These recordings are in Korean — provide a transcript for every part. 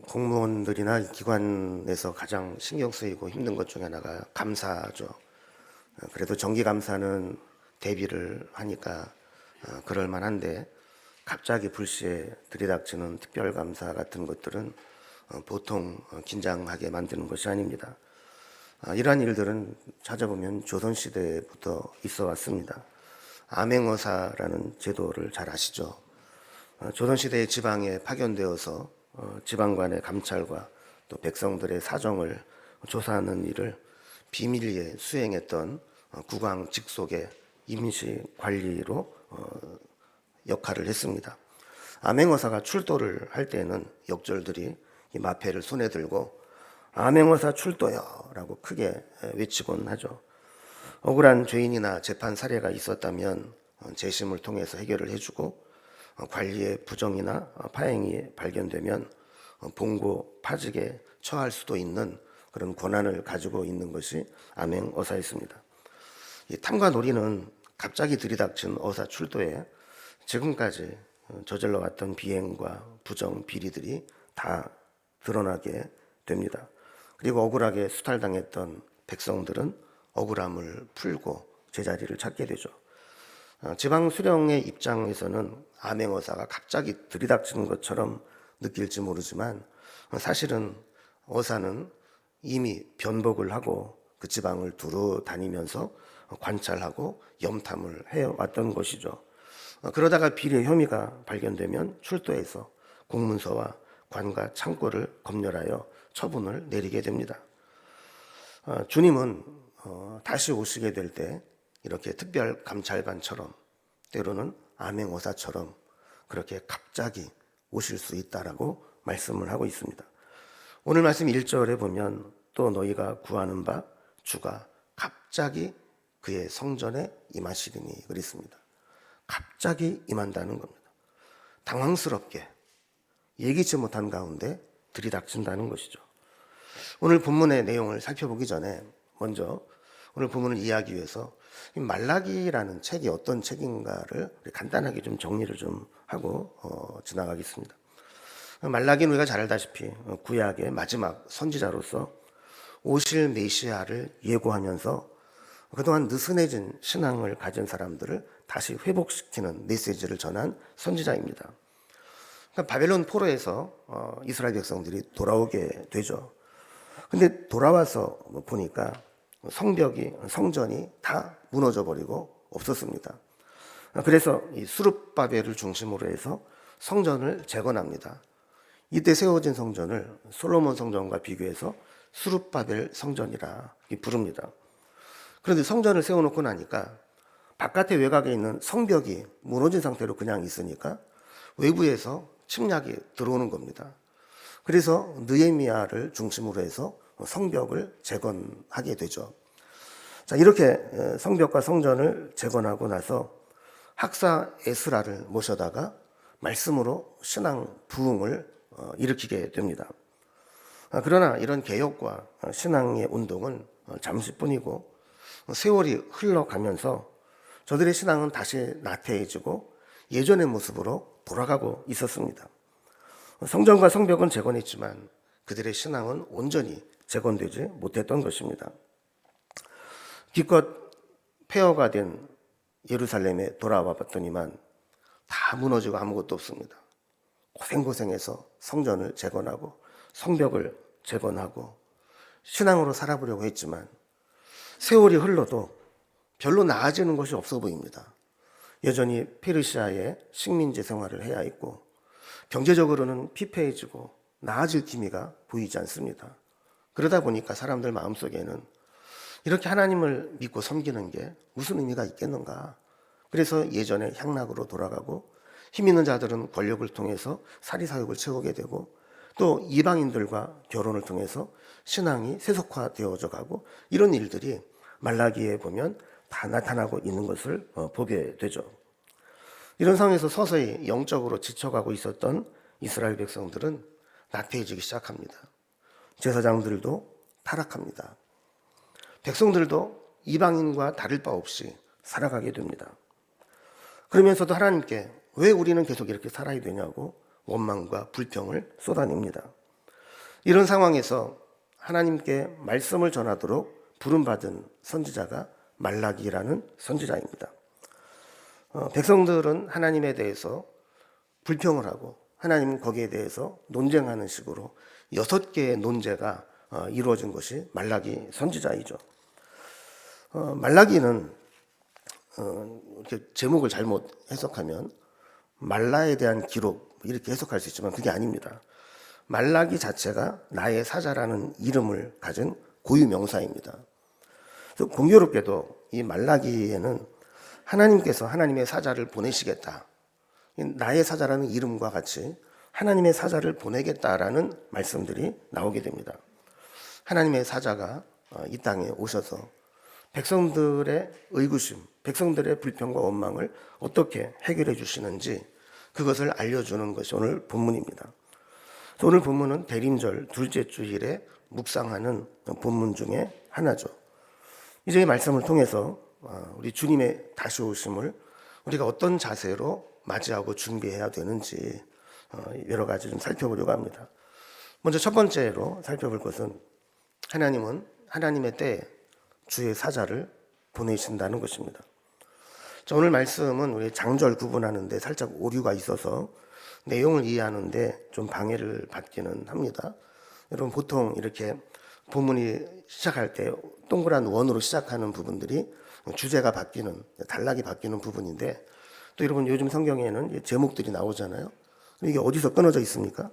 공무원들이나 기관에서 가장 신경 쓰이고 힘든 것 중에 하나가 감사죠. 그래도 정기감사는 대비를 하니까 그럴 만한데 갑자기 불시에 들이닥치는 특별감사 같은 것들은 보통 긴장하게 만드는 것이 아닙니다. 이러한 일들은 찾아보면 조선시대부터 있어 왔습니다. 암행어사라는 제도를 잘 아시죠? 조선시대의 지방에 파견되어서 지방관의 감찰과 또 백성들의 사정을 조사하는 일을 비밀리에 수행했던 국왕 직속의 임시 관리로 역할을 했습니다. 암행어사가 출도를 할 때는 역졸들이 이 마패를 손에 들고 암행어사 출도요 라고 크게 외치곤 하죠. 억울한 죄인이나 재판 사례가 있었다면 재심을 통해서 해결을 해주고 관리의 부정이나 파행이 발견되면 봉고, 파직에 처할 수도 있는 그런 권한을 가지고 있는 것이 암행어사였습니다. 이 탐과 놀이는 갑자기 들이닥친 어사 출도에 지금까지 저질러 왔던 비행과 부정, 비리들이 다 드러나게 됩니다. 그리고 억울하게 수탈당했던 백성들은 억울함을 풀고 제자리를 찾게 되죠. 지방 수령의 입장에서는 암행어사가 갑자기 들이닥치는 것처럼 느낄지 모르지만 사실은 어사는 이미 변복을 하고 그 지방을 두루 다니면서 관찰하고 염탐을 해왔던 것이죠. 그러다가 비리의 혐의가 발견되면 출도해서 공문서와 관과 창고를 검열하여 처분을 내리게 됩니다. 주님은 다시 오시게 될 때 이렇게 특별 감찰관처럼 때로는 암행어사처럼 그렇게 갑자기 오실 수 있다라고 말씀을 하고 있습니다. 오늘 말씀 1절에 보면 또 너희가 구하는 바 주가 갑자기 그의 성전에 임하시리니 그랬습니다. 갑자기 임한다는 겁니다. 당황스럽게 예기치 못한 가운데 들이닥친다는 것이죠. 오늘 본문의 내용을 살펴보기 전에 먼저 오늘 본문을 이해하기 위해서 말라기라는 책이 어떤 책인가를 간단하게 좀 정리를 좀 하고 지나가겠습니다. 말라기는 우리가 잘 알다시피 구약의 마지막 선지자로서 오실 메시아를 예고하면서 그동안 느슨해진 신앙을 가진 사람들을 다시 회복시키는 메시지를 전한 선지자입니다. 그러니까 바벨론 포로에서 이스라엘 백성들이 돌아오게 되죠. 근데 돌아와서 보니까 성전이 다 무너져 버리고 없었습니다. 그래서 이 수룹바벨을 중심으로 해서 성전을 재건합니다. 이때 세워진 성전을 솔로몬 성전과 비교해서 수룹바벨 성전이라 부릅니다. 그런데 성전을 세워놓고 나니까 바깥의 외곽에 있는 성벽이 무너진 상태로 그냥 있으니까 외부에서 침략이 들어오는 겁니다. 그래서 느헤미야를 중심으로 해서 성벽을 재건하게 되죠. 자, 이렇게 성벽과 성전을 재건하고 나서 학사 에스라를 모셔다가 말씀으로 신앙 부흥을 일으키게 됩니다. 그러나 이런 개혁과 신앙의 운동은 잠시뿐이고 세월이 흘러가면서 저들의 신앙은 다시 나태해지고 예전의 모습으로 돌아가고 있었습니다. 성전과 성벽은 재건했지만 그들의 신앙은 온전히 재건되지 못했던 것입니다. 기껏 폐허가 된 예루살렘에 돌아와 봤더니만 다 무너지고 아무것도 없습니다. 고생해서 성전을 재건하고 성벽을 재건하고 신앙으로 살아보려고 했지만 세월이 흘러도 별로 나아지는 것이 없어 보입니다. 여전히 페르시아의 식민지 생활을 해야 했고 경제적으로는 피폐해지고 나아질 기미가 보이지 않습니다. 그러다 보니까 사람들 마음속에는 이렇게 하나님을 믿고 섬기는 게 무슨 의미가 있겠는가. 그래서 예전의 향락으로 돌아가고 힘 있는 자들은 권력을 통해서 사리사욕을 채우게 되고 또 이방인들과 결혼을 통해서 신앙이 세속화되어져 가고 이런 일들이 말라기에 보면 다 나타나고 있는 것을 보게 되죠. 이런 상황에서 서서히 영적으로 지쳐가고 있었던 이스라엘 백성들은 나태해지기 시작합니다. 제사장들도 타락합니다. 백성들도 이방인과 다를 바 없이 살아가게 됩니다. 그러면서도 하나님께 왜 우리는 계속 이렇게 살아야 되냐고 원망과 불평을 쏟아냅니다. 이런 상황에서 하나님께 말씀을 전하도록 부름받은 선지자가 말라기라는 선지자입니다. 백성들은 하나님에 대해서 불평을 하고 하나님은 거기에 대해서 논쟁하는 식으로 6개의 논제가 이루어진 것이 말라기 선지자이죠. 말라기는 이렇게 제목을 잘못 해석하면 말라에 대한 기록 이렇게 해석할 수 있지만 그게 아닙니다. 말라기 자체가 나의 사자라는 이름을 가진 고유 명사입니다. 공교롭게도 이 말라기에는 하나님께서 하나님의 사자를 보내시겠다, 나의 사자라는 이름과 같이 하나님의 사자를 보내겠다라는 말씀들이 나오게 됩니다. 하나님의 사자가 이 땅에 오셔서 백성들의 의구심, 백성들의 불평과 원망을 어떻게 해결해 주시는지 그것을 알려주는 것이 오늘 본문입니다. 오늘 본문은 대림절 둘째 주일에 묵상하는 본문 중에 하나죠. 이제 이 말씀을 통해서 우리 주님의 다시 오심을 우리가 어떤 자세로 맞이하고 준비해야 되는지 여러 가지 좀 살펴보려고 합니다. 먼저 첫 번째로 살펴볼 것은 하나님은 하나님의 때에 주의 사자를 보내신다는 것입니다. 오늘 말씀은 우리 장절 구분하는데 살짝 오류가 있어서 내용을 이해하는데 좀 방해를 받기는 합니다. 여러분 보통 이렇게 본문이 시작할 때 동그란 원으로 시작하는 부분들이 주제가 바뀌는, 단락이 바뀌는 부분인데 또 여러분 요즘 성경에는 제목들이 나오잖아요. 이게 어디서 끊어져 있습니까?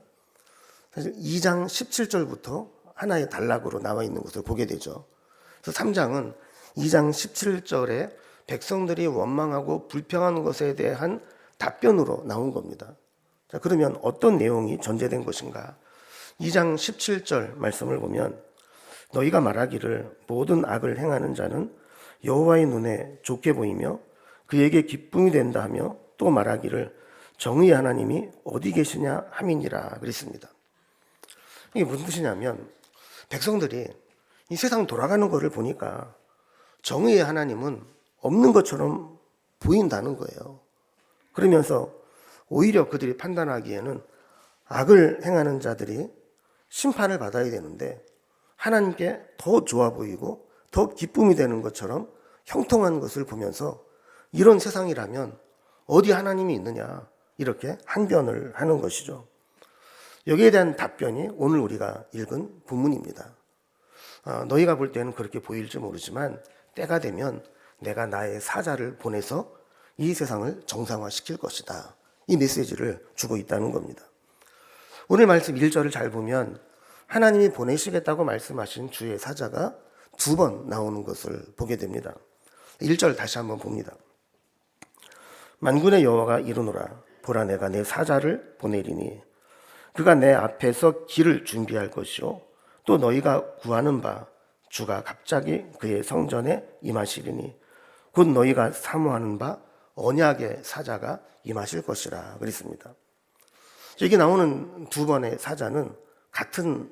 사실 2장 17절부터 하나의 단락으로 나와 있는 것을 보게 되죠. 그래서 3장은 2장 17절에 백성들이 원망하고 불평한 것에 대한 답변으로 나온 겁니다. 자, 그러면 어떤 내용이 전제된 것인가? 2장 17절 말씀을 보면 너희가 말하기를 모든 악을 행하는 자는 여호와의 눈에 좋게 보이며 그에게 기쁨이 된다 하며 또 말하기를 정의의 하나님이 어디 계시냐 함이니라 그랬습니다. 이게 무슨 뜻이냐면 백성들이 이 세상 돌아가는 것을 보니까 정의의 하나님은 없는 것처럼 보인다는 거예요. 그러면서 오히려 그들이 판단하기에는 악을 행하는 자들이 심판을 받아야 되는데 하나님께 더 좋아 보이고 더 기쁨이 되는 것처럼 형통한 것을 보면서 이런 세상이라면 어디 하나님이 있느냐 이렇게 항변을 하는 것이죠. 여기에 대한 답변이 오늘 우리가 읽은 본문입니다. 너희가 볼 때는 그렇게 보일지 모르지만 때가 되면 내가 나의 사자를 보내서 이 세상을 정상화시킬 것이다. 이 메시지를 주고 있다는 겁니다. 오늘 말씀 1절을 잘 보면 하나님이 보내시겠다고 말씀하신 주의 사자가 2번 나오는 것을 보게 됩니다. 1절 다시 한번 봅니다. 만군의 여호와가 이르노라 보라 내가 내 사자를 보내리니 그가 내 앞에서 길을 준비할 것이요 또 너희가 구하는 바 주가 갑자기 그의 성전에 임하시리니 곧 너희가 사모하는 바 언약의 사자가 임하실 것이라 그랬습니다. 여기 나오는 2번의 사자는 같은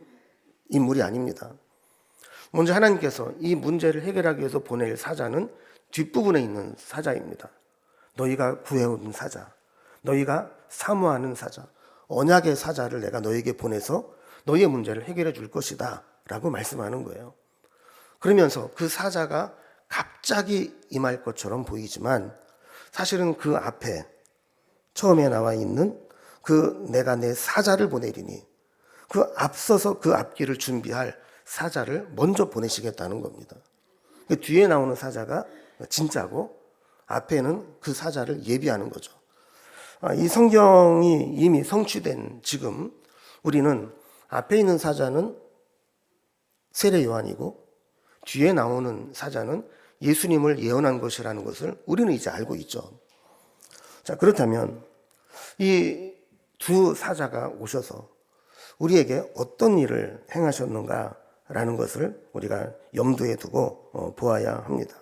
인물이 아닙니다. 먼저 하나님께서 이 문제를 해결하기 위해서 보낼 사자는 뒷부분에 있는 사자입니다. 너희가 구해오는 사자, 너희가 사모하는 사자, 언약의 사자를 내가 너희에게 보내서 너희의 문제를 해결해 줄 것이다 라고 말씀하는 거예요. 그러면서 그 사자가 갑자기 임할 것처럼 보이지만 사실은 그 앞에 처음에 나와 있는 그 내가 내 사자를 보내리니 그 앞서서 그 앞길을 준비할 사자를 먼저 보내시겠다는 겁니다. 뒤에 나오는 사자가 진짜고 앞에는 그 사자를 예비하는 거죠. 이 성경이 이미 성취된 지금 우리는 앞에 있는 사자는 세례 요한이고 뒤에 나오는 사자는 예수님을 예언한 것이라는 것을 우리는 이제 알고 있죠. 자, 그렇다면 이 두 사자가 오셔서 우리에게 어떤 일을 행하셨는가라는 것을 우리가 염두에 두고 보아야 합니다.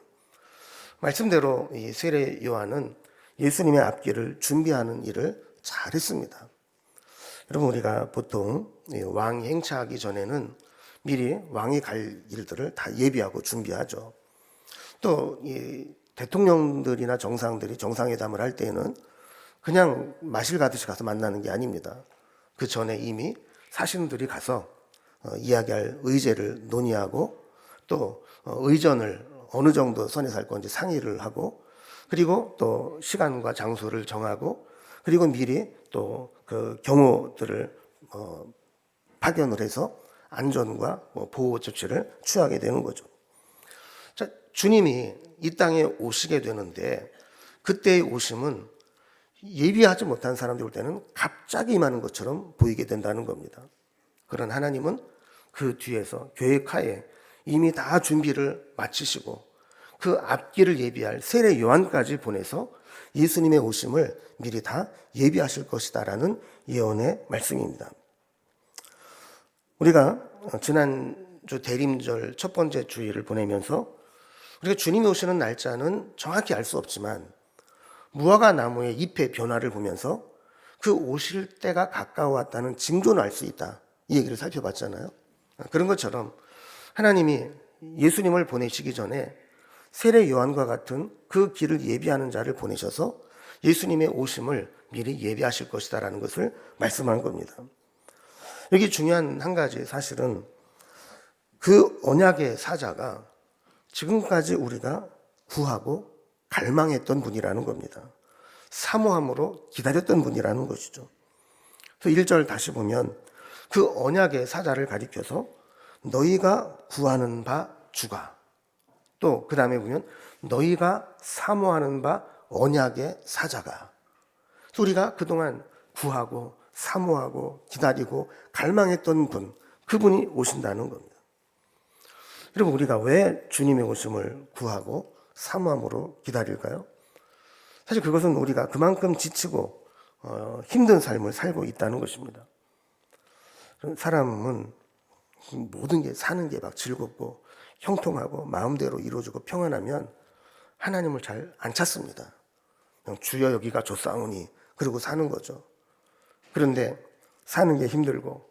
말씀대로 이 세례 요한은 예수님의 앞길을 준비하는 일을 잘했습니다. 여러분 우리가 보통 왕이 행차하기 전에는 미리 왕이 갈 일들을 다 예비하고 준비하죠. 또 이 대통령들이나 정상들이 정상회담을 할 때는 그냥 마실 가듯이 가서 만나는 게 아닙니다. 그 전에 이미 사신들이 가서 이야기할 의제를 논의하고 또 의전을 어느 정도 선에서 할 건지 상의를 하고 그리고 또 시간과 장소를 정하고 그리고 미리 또 그 경호들을 파견을 해서 안전과 보호 조치를 취하게 되는 거죠. 자, 주님이 이 땅에 오시게 되는데 그때의 오심은 예비하지 못한 사람들 올 때는 갑자기 임하는 것처럼 보이게 된다는 겁니다. 그런 하나님은 그 뒤에서 계획하에 이미 다 준비를 마치시고 그 앞길을 예비할 세례 요한까지 보내서 예수님의 오심을 미리 다 예비하실 것이다라는 예언의 말씀입니다. 우리가 지난주 대림절 첫 번째 주일을 보내면서 우리가 주님이 오시는 날짜는 정확히 알 수 없지만 무화과 나무의 잎의 변화를 보면서 그 오실 때가 가까워왔다는 징조는 알 수 있다. 이 얘기를 살펴봤잖아요. 그런 것처럼 하나님이 예수님을 보내시기 전에 세례 요한과 같은 그 길을 예비하는 자를 보내셔서 예수님의 오심을 미리 예비하실 것이다라는 것을 말씀한 겁니다. 여기 중요한 한 가지 사실은 그 언약의 사자가 지금까지 우리가 구하고 갈망했던 분이라는 겁니다. 사모함으로 기다렸던 분이라는 것이죠. 그래서 1절 다시 보면 그 언약의 사자를 가리켜서 너희가 구하는 바 주가 또 그 다음에 보면 너희가 사모하는 바 언약의 사자가 그래서 우리가 그동안 구하고 사모하고 기다리고 갈망했던 분 그분이 오신다는 겁니다. 여러분 우리가 왜 주님의 오심을 구하고 사모함으로 기다릴까요? 사실 그것은 우리가 그만큼 지치고 힘든 삶을 살고 있다는 것입니다. 사람은 모든 게 사는 게 막 즐겁고 형통하고 마음대로 이루어지고 평안하면 하나님을 잘 안 찾습니다. 그냥 주여 여기가 좋사오니 그러고 사는 거죠. 그런데 사는 게 힘들고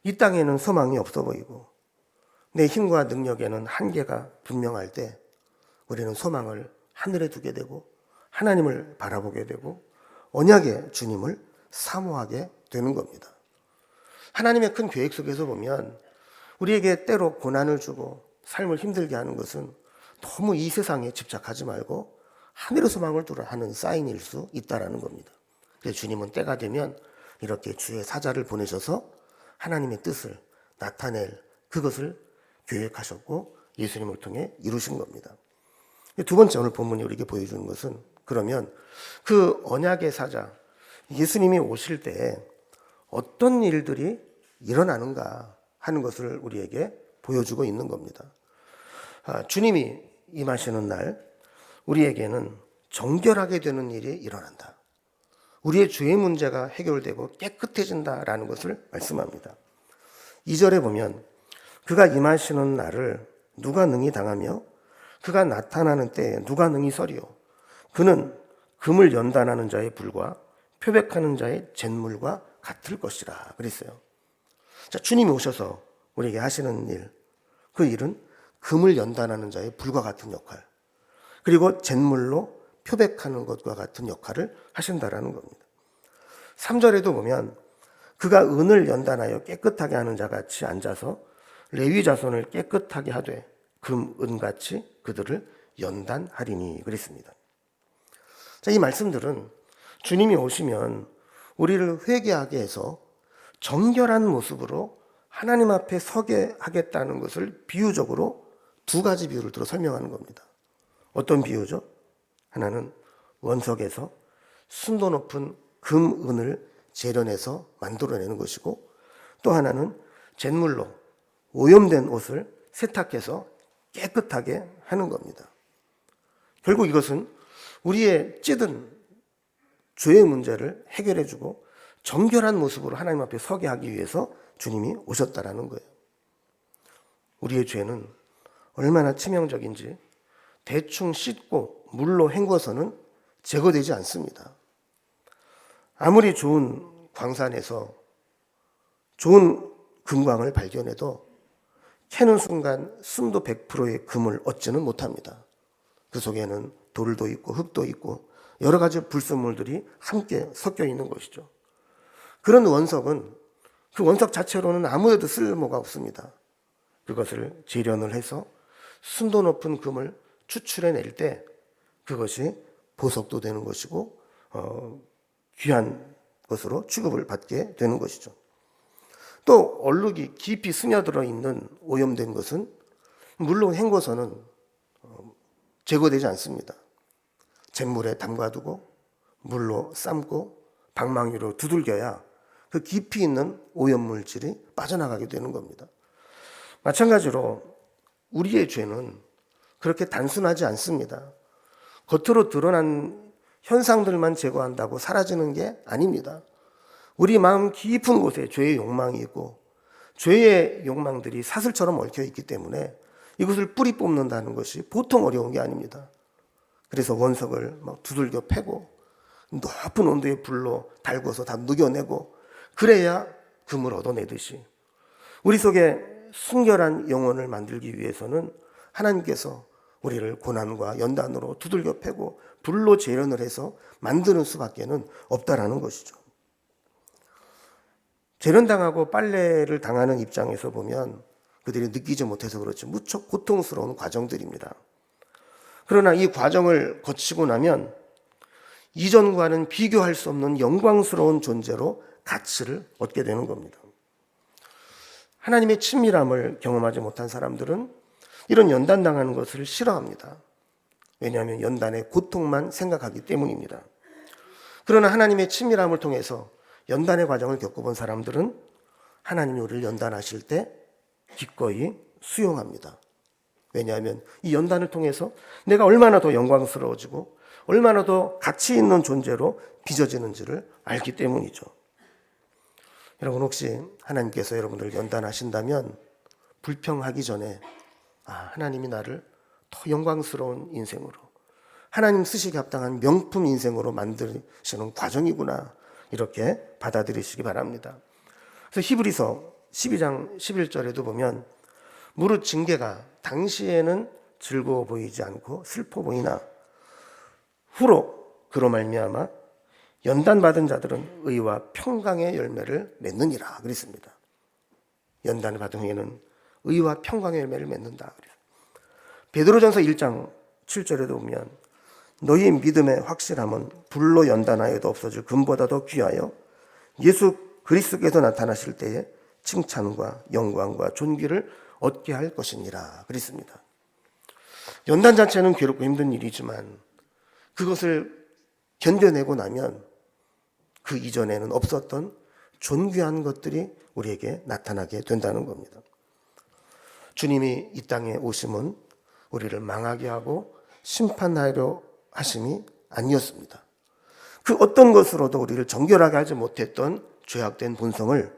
이 땅에는 소망이 없어 보이고 내 힘과 능력에는 한계가 분명할 때 우리는 소망을 하늘에 두게 되고 하나님을 바라보게 되고 언약의 주님을 사모하게 되는 겁니다. 하나님의 큰 계획 속에서 보면 우리에게 때로 고난을 주고 삶을 힘들게 하는 것은 너무 이 세상에 집착하지 말고 하늘의 소망을 두라 하는 사인일 수 있다는 겁니다. 그래서 주님은 때가 되면 이렇게 주의 사자를 보내셔서 하나님의 뜻을 나타낼 그것을 계획하셨고 예수님을 통해 이루신 겁니다. 두 번째 오늘 본문이 우리에게 보여주는 것은 그러면 그 언약의 사자 예수님이 오실 때 어떤 일들이 일어나는가 하는 것을 우리에게 보여주고 있는 겁니다. 주님이 임하시는 날 우리에게는 정결하게 되는 일이 일어난다. 우리의 죄의 문제가 해결되고 깨끗해진다라는 것을 말씀합니다. 2절에 보면 그가 임하시는 날을 누가 능히 당하며 그가 나타나는 때에 누가 능히 서리요. 그는 금을 연단하는 자의 불과 표백하는 자의 잿물과 같을 것이라 그랬어요. 자, 주님이 오셔서 우리에게 하시는 일, 그 일은 금을 연단하는 자의 불과 같은 역할, 그리고 잿물로 표백하는 것과 같은 역할을 하신다라는 겁니다. 3절에도 보면 그가 은을 연단하여 깨끗하게 하는 자같이 앉아서 레위 자손을 깨끗하게 하되 금, 은같이 그들을 연단하리니 그랬습니다. 자, 이 말씀들은 주님이 오시면 우리를 회개하게 해서 정결한 모습으로 하나님 앞에 서게 하겠다는 것을 비유적으로 두 가지 비유를 들어 설명하는 겁니다. 어떤 비유죠? 하나는 원석에서 순도 높은 금, 은을 재련해서 만들어내는 것이고 또 하나는 잿물로 오염된 옷을 세탁해서 깨끗하게 하는 겁니다. 결국 이것은 우리의 찌든 죄의 문제를 해결해주고 정결한 모습으로 하나님 앞에 서게 하기 위해서 주님이 오셨다라는 거예요. 우리의 죄는 얼마나 치명적인지 대충 씻고 물로 헹궈서는 제거되지 않습니다. 아무리 좋은 광산에서 좋은 금광을 발견해도 캐는 순간 순도 100%의 금을 얻지는 못합니다. 그 속에는 돌도 있고 흙도 있고 여러 가지 불순물들이 함께 섞여 있는 것이죠. 그런 원석은 그 원석 자체로는 아무래도 쓸모가 없습니다. 그것을 재련을 해서 순도 높은 금을 추출해낼 때 그것이 보석도 되는 것이고 귀한 것으로 취급을 받게 되는 것이죠. 또 얼룩이 깊이 스며들어 있는 오염된 것은 물론 헹궈서는 제거되지 않습니다. 잿물에 담가두고 물로 삶고 방망이로 두들겨야 그 깊이 있는 오염물질이 빠져나가게 되는 겁니다. 마찬가지로 우리의 죄는 그렇게 단순하지 않습니다. 겉으로 드러난 현상들만 제거한다고 사라지는 게 아닙니다. 우리 마음 깊은 곳에 죄의 욕망이 있고 죄의 욕망들이 사슬처럼 얽혀 있기 때문에 이것을 뿌리 뽑는다는 것이 보통 어려운 게 아닙니다. 그래서 원석을 막 두들겨 패고 높은 온도의 불로 달궈서 다 녹여내고 그래야 금을 얻어내듯이 우리 속에 순결한 영혼을 만들기 위해서는 하나님께서 우리를 고난과 연단으로 두들겨 패고 불로 재련을 해서 만드는 수밖에는 없다라는 것이죠. 재련당하고 빨래를 당하는 입장에서 보면 그들이 느끼지 못해서 그렇지 무척 고통스러운 과정들입니다. 그러나 이 과정을 거치고 나면 이전과는 비교할 수 없는 영광스러운 존재로 가치를 얻게 되는 겁니다. 하나님의 친밀함을 경험하지 못한 사람들은 이런 연단당하는 것을 싫어합니다. 왜냐하면 연단의 고통만 생각하기 때문입니다. 그러나 하나님의 친밀함을 통해서 연단의 과정을 겪어본 사람들은 하나님이 우리를 연단하실 때 기꺼이 수용합니다. 왜냐하면 이 연단을 통해서 내가 얼마나 더 영광스러워지고 얼마나 더 가치 있는 존재로 빚어지는지를 알기 때문이죠. 여러분 혹시 하나님께서 여러분들을 연단하신다면 불평하기 전에 하나님이 나를 더 영광스러운 인생으로 하나님 쓰시기 합당한 명품 인생으로 만드시는 과정이구나 이렇게 받아들이시기 바랍니다. 그래서 히브리서 12장 11절에도 보면 무릇 징계가 당시에는 즐거워 보이지 않고 슬퍼 보이나 후로 그로 말미암아 연단받은 자들은 의와 평강의 열매를 맺느니라 그랬습니다. 연단을 받은 후에는 의와 평강의 열매를 맺는다. 베드로전서 1장 7절에도 보면 너희 믿음의 확실함은 불로 연단하여도 없어질 금보다 더 귀하여 예수 그리스도께서 나타나실 때에 칭찬과 영광과 존귀를 얻게 할 것이니라 그랬습니다. 연단 자체는 괴롭고 힘든 일이지만 그것을 견뎌내고 나면 그 이전에는 없었던 존귀한 것들이 우리에게 나타나게 된다는 겁니다. 주님이 이 땅에 오심은 우리를 망하게 하고 심판하려 하심이 아니었습니다. 그 어떤 것으로도 우리를 정결하게 하지 못했던 죄악된 본성을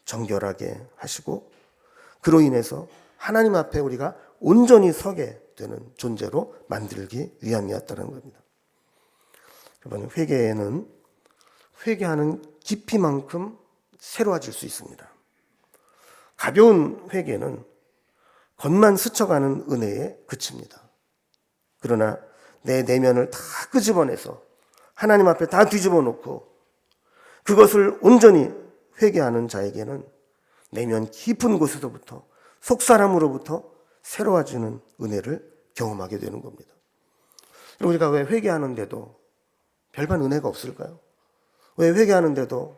정결하게 하시고 그로 인해서 하나님 앞에 우리가 온전히 서게 되는 존재로 만들기 위함이었다는 겁니다. 여러분, 회개에는 회개하는 깊이만큼 새로워질 수 있습니다. 가벼운 회개는 겉만 스쳐가는 은혜에 그칩니다. 그러나 내 내면을 다 끄집어내서 하나님 앞에 다 뒤집어 놓고 그것을 온전히 회개하는 자에게는 내면 깊은 곳에서부터 속사람으로부터 새로워지는 은혜를 경험하게 되는 겁니다. 우리가 왜 회개하는데도 별반 은혜가 없을까요? 왜 회개하는데도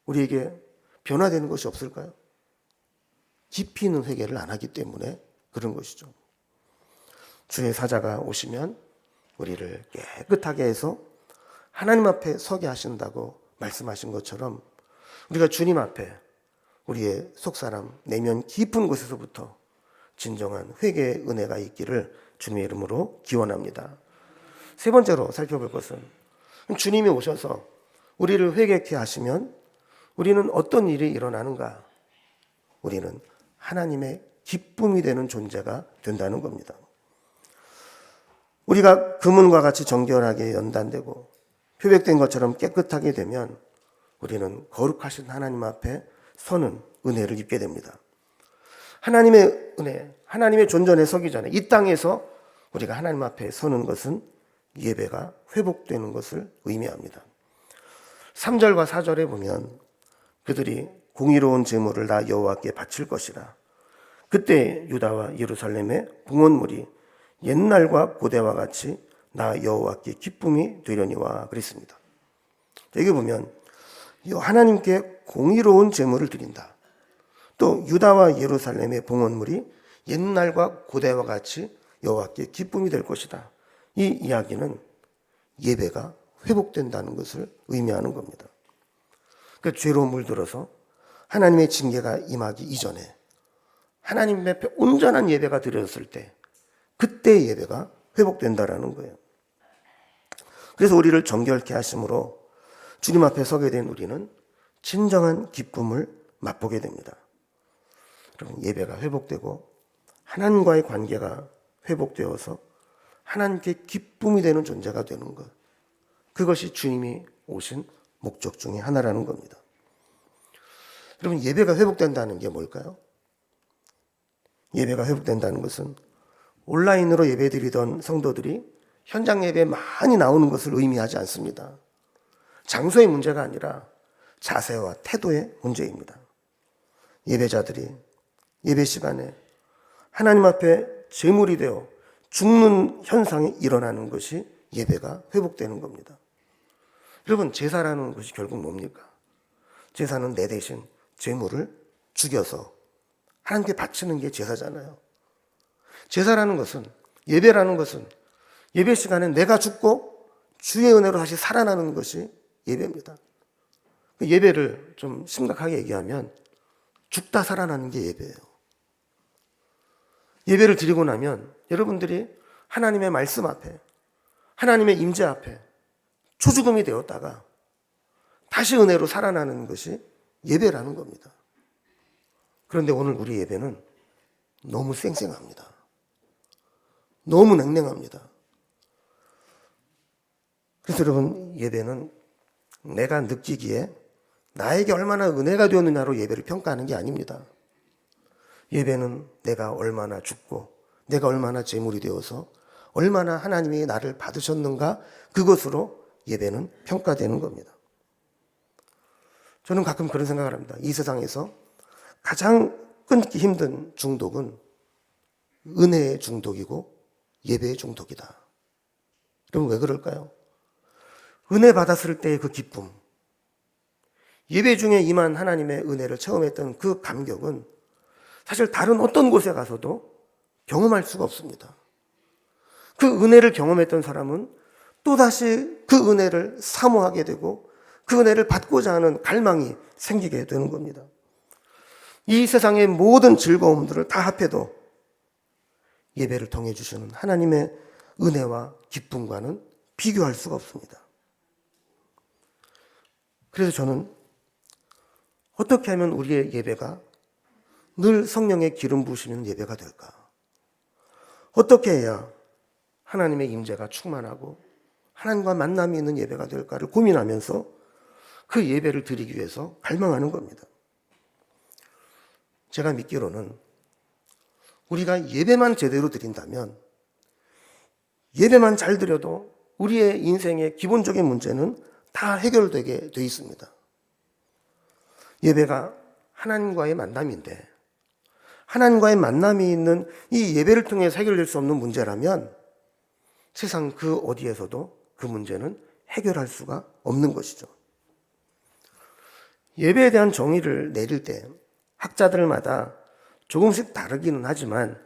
우리에게 변화되는 것이 없을까요? 깊이 있는 회개를 안 하기 때문에 그런 것이죠. 주의 사자가 오시면 우리를 깨끗하게 해서 하나님 앞에 서게 하신다고 말씀하신 것처럼 우리가 주님 앞에 우리의 속사람 내면 깊은 곳에서부터 진정한 회개의 은혜가 있기를 주님의 이름으로 기원합니다. 세 번째로 살펴볼 것은 주님이 오셔서 우리를 회개케 하시면 우리는 어떤 일이 일어나는가? 우리는 하나님의 기쁨이 되는 존재가 된다는 겁니다. 우리가 금은과 같이 정결하게 연단되고 표백된 것처럼 깨끗하게 되면 우리는 거룩하신 하나님 앞에 서는 은혜를 입게 됩니다. 하나님의 은혜, 하나님의 존전에 서기 전에 이 땅에서 우리가 하나님 앞에 서는 것은 예배가 회복되는 것을 의미합니다. 3절과 4절에 보면 그들이 공의로운 제물을 다 여호와께 바칠 것이라. 그때 유다와 예루살렘의 봉헌물이 옛날과 고대와 같이 나 여호와께 기쁨이 되려니와 그랬습니다. 여기 보면 하나님께 공의로운 제물을 드린다. 또 유다와 예루살렘의 봉헌물이 옛날과 고대와 같이 여호와께 기쁨이 될 것이다. 이 이야기는 예배가 회복된다는 것을 의미하는 겁니다. 그러니까 죄로 물들어서 하나님의 징계가 임하기 이전에 하나님 앞에 온전한 예배가 드려졌을 때 그때 예배가 회복된다라는 거예요. 그래서 우리를 정결케 하심으로 주님 앞에 서게 된 우리는 진정한 기쁨을 맛보게 됩니다. 여러분, 예배가 회복되고 하나님과의 관계가 회복되어서 하나님께 기쁨이 되는 존재가 되는 것, 그것이 주님이 오신 목적 중에 하나라는 겁니다. 여러분, 예배가 회복된다는 게 뭘까요? 예배가 회복된다는 것은 온라인으로 예배드리던 성도들이 현장 예배에 많이 나오는 것을 의미하지 않습니다. 장소의 문제가 아니라 자세와 태도의 문제입니다. 예배자들이 예배 시간에 하나님 앞에 제물이 되어 죽는 현상이 일어나는 것이 예배가 회복되는 겁니다. 여러분, 제사라는 것이 결국 뭡니까? 제사는 내 대신 제물을 죽여서 하나님께 바치는 게 제사잖아요. 제사라는 것은, 예배라는 것은 예배 시간에 내가 죽고 주의 은혜로 다시 살아나는 것이 예배입니다. 예배를 좀 심각하게 얘기하면 죽다 살아나는 게 예배예요. 예배를 드리고 나면 여러분들이 하나님의 말씀 앞에, 하나님의 임재 앞에 초죽음이 되었다가 다시 은혜로 살아나는 것이 예배라는 겁니다. 그런데 오늘 우리 예배는 너무 쌩쌩합니다. 너무 냉랭합니다. 그래서 여러분, 예배는 내가 느끼기에 나에게 얼마나 은혜가 되었느냐로 예배를 평가하는 게 아닙니다. 예배는 내가 얼마나 죽고 내가 얼마나 제물이 되어서 얼마나 하나님이 나를 받으셨는가, 그것으로 예배는 평가되는 겁니다. 저는 가끔 그런 생각을 합니다. 이 세상에서 가장 끊기 힘든 중독은 은혜의 중독이고 예배의 중독이다. 그럼 왜 그럴까요? 은혜 받았을 때의 그 기쁨, 예배 중에 임한 하나님의 은혜를 체험했던 그 감격은 사실 다른 어떤 곳에 가서도 경험할 수가 없습니다. 그 은혜를 경험했던 사람은 또다시 그 은혜를 사모하게 되고 그 은혜를 받고자 하는 갈망이 생기게 되는 겁니다. 이 세상의 모든 즐거움들을 다 합해도 예배를 통해 주시는 하나님의 은혜와 기쁨과는 비교할 수가 없습니다. 그래서 저는 어떻게 하면 우리의 예배가 늘 성령의 기름 부으시는 예배가 될까? 어떻게 해야 하나님의 임재가 충만하고 하나님과 만남이 있는 예배가 될까를 고민하면서 그 예배를 드리기 위해서 갈망하는 겁니다. 제가 믿기로는 우리가 예배만 제대로 드린다면, 예배만 잘 드려도 우리의 인생의 기본적인 문제는 다 해결되게 돼 있습니다. 예배가 하나님과의 만남인데 하나님과의 만남이 있는 이 예배를 통해서 해결될 수 없는 문제라면 세상 그 어디에서도 그 문제는 해결할 수가 없는 것이죠. 예배에 대한 정의를 내릴 때 학자들마다 조금씩 다르기는 하지만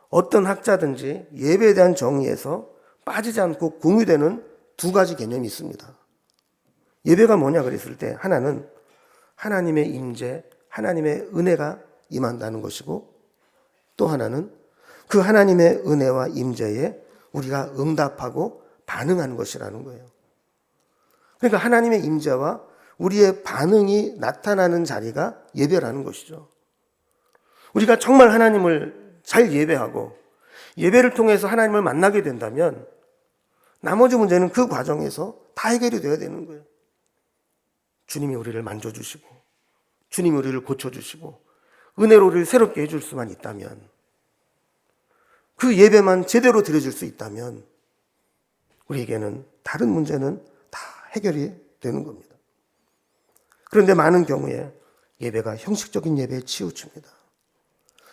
어떤 학자든지 예배에 대한 정의에서 빠지지 않고 공유되는 두 가지 개념이 있습니다. 예배가 뭐냐 그랬을 때 하나는 하나님의 임재, 하나님의 은혜가 임한다는 것이고, 또 하나는 그 하나님의 은혜와 임재에 우리가 응답하고 반응하는 것이라는 거예요. 그러니까 하나님의 임재와 우리의 반응이 나타나는 자리가 예배라는 것이죠. 우리가 정말 하나님을 잘 예배하고 예배를 통해서 하나님을 만나게 된다면 나머지 문제는 그 과정에서 다 해결이 되어야 되는 거예요. 주님이 우리를 만져주시고 주님이 우리를 고쳐주시고 은혜로 우리를 새롭게 해줄 수만 있다면, 그 예배만 제대로 드려줄 수 있다면 우리에게는 다른 문제는 다 해결이 되는 겁니다. 그런데 많은 경우에 예배가 형식적인 예배에 치우칩니다.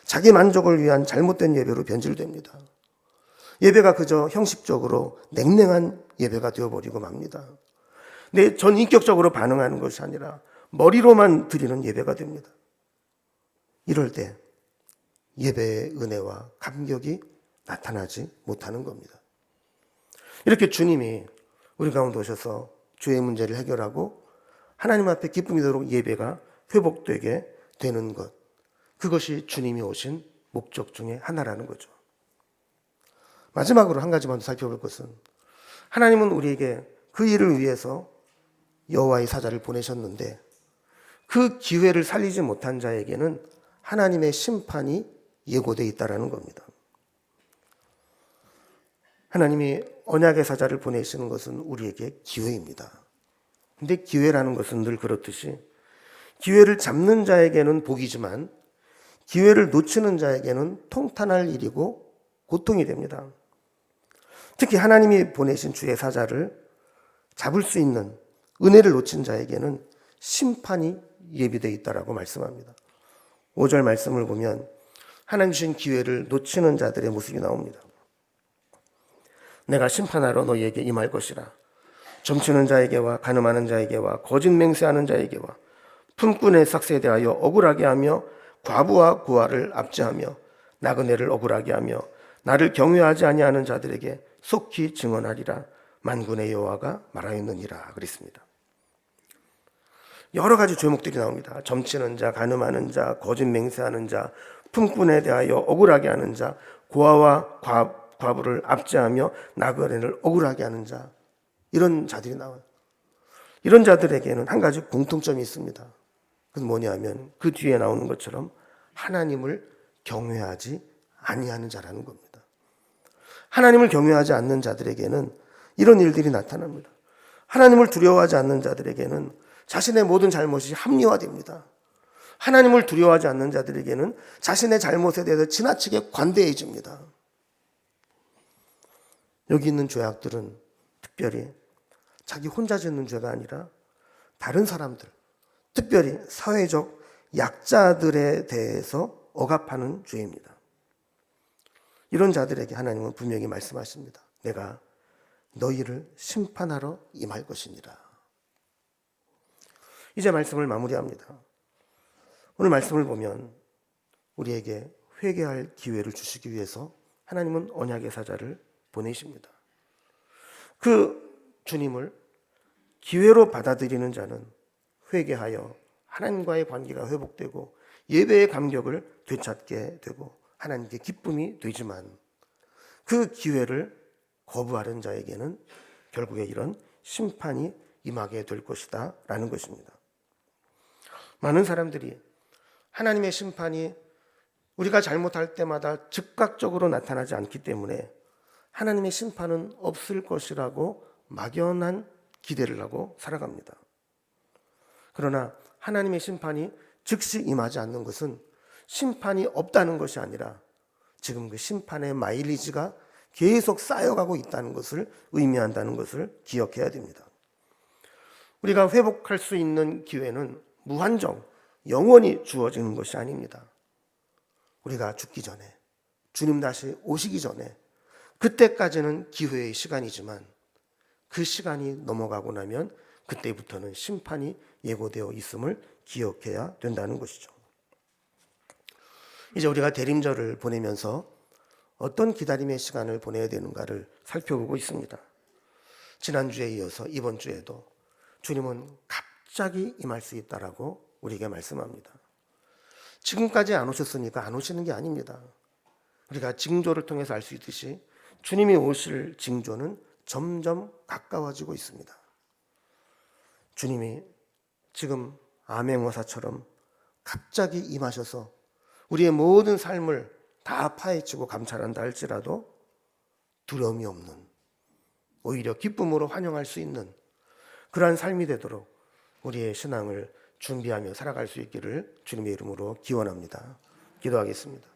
자기 만족을 위한 잘못된 예배로 변질됩니다. 예배가 그저 형식적으로 냉랭한 예배가 되어버리고 맙니다. 내 전인격적으로 반응하는 것이 아니라 머리로만 드리는 예배가 됩니다. 이럴 때 예배의 은혜와 감격이 나타나지 못하는 겁니다. 이렇게 주님이 우리 가운데 오셔서 죄의 문제를 해결하고 하나님 앞에 기쁨이 도록 예배가 회복되게 되는 것, 그것이 주님이 오신 목적 중에 하나라는 거죠. 마지막으로 한 가지만 더 살펴볼 것은, 하나님은 우리에게 그 일을 위해서 여호와의 사자를 보내셨는데 그 기회를 살리지 못한 자에게는 하나님의 심판이 예고되어 있다는 겁니다. 하나님이 언약의 사자를 보내시는 것은 우리에게 기회입니다. 근데 기회라는 것은 늘 그렇듯이 기회를 잡는 자에게는 복이지만 기회를 놓치는 자에게는 통탄할 일이고 고통이 됩니다. 특히 하나님이 보내신 주의 사자를 잡을 수 있는 은혜를 놓친 자에게는 심판이 예비되어 있다라고 말씀합니다. 5절 말씀을 보면 하나님 주신 기회를 놓치는 자들의 모습이 나옵니다. 내가 심판하러 너희에게 임할 것이라. 점치는 자에게와 간음하는 자에게와 거짓 맹세하는 자에게와 품꾼의 삭세에 대하여 억울하게 하며 과부와 고아를 압제하며 나그네를 억울하게 하며 나를 경외하지 아니하는 자들에게 속히 증언하리라. 만군의 여호와가 말하였느니라 그랬습니다. 여러 가지 죄목들이 나옵니다. 점치는 자, 간음하는 자, 거짓 맹세하는 자, 품꾼에 대하여 억울하게 하는 자, 고아와 과부를 압제하며 나그네를 억울하게 하는 자, 이런 자들이 나와요. 이런 자들에게는 한 가지 공통점이 있습니다. 그건 뭐냐면 그 뒤에 나오는 것처럼 하나님을 경외하지 아니하는 자라는 겁니다. 하나님을 경외하지 않는 자들에게는 이런 일들이 나타납니다. 하나님을 두려워하지 않는 자들에게는 자신의 모든 잘못이 합리화됩니다. 하나님을 두려워하지 않는 자들에게는 자신의 잘못에 대해서 지나치게 관대해집니다. 여기 있는 죄악들은 특별히 자기 혼자 짓는 죄가 아니라 다른 사람들, 특별히 사회적 약자들에 대해서 억압하는 죄입니다. 이런 자들에게 하나님은 분명히 말씀하십니다. 내가 너희를 심판하러 임할 것이니라. 이제 말씀을 마무리합니다. 오늘 말씀을 보면 우리에게 회개할 기회를 주시기 위해서 하나님은 언약의 사자를 보내십니다. 그 주님을 기회로 받아들이는 자는 회개하여 하나님과의 관계가 회복되고 예배의 감격을 되찾게 되고 하나님께 기쁨이 되지만 그 기회를 거부하는 자에게는 결국에 이런 심판이 임하게 될 것이다 라는 것입니다. 많은 사람들이 하나님의 심판이 우리가 잘못할 때마다 즉각적으로 나타나지 않기 때문에 하나님의 심판은 없을 것이라고 막연한 기대를 하고 살아갑니다. 그러나 하나님의 심판이 즉시 임하지 않는 것은 심판이 없다는 것이 아니라 지금 그 심판의 마일리지가 계속 쌓여가고 있다는 것을 의미한다는 것을 기억해야 됩니다. 우리가 회복할 수 있는 기회는 무한정, 영원히 주어지는 것이 아닙니다. 우리가 죽기 전에, 주님 다시 오시기 전에, 그때까지는 기회의 시간이지만 그 시간이 넘어가고 나면 그때부터는 심판이 예고되어 있음을 기억해야 된다는 것이죠. 이제 우리가 대림절을 보내면서 어떤 기다림의 시간을 보내야 되는가를 살펴보고 있습니다. 지난주에 이어서 이번 주에도 주님은 갑자기 임할 수 있다라고 우리에게 말씀합니다. 지금까지 안 오셨으니까 안 오시는 게 아닙니다. 우리가 징조를 통해서 알 수 있듯이 주님이 오실 징조는 점점 가까워지고 있습니다. 주님이 지금 암행어사처럼 갑자기 임하셔서 우리의 모든 삶을 다 파헤치고 감찰한다 할지라도 두려움이 없는, 오히려 기쁨으로 환영할 수 있는 그러한 삶이 되도록 우리의 신앙을 준비하며 살아갈 수 있기를 주님의 이름으로 기원합니다. 기도하겠습니다.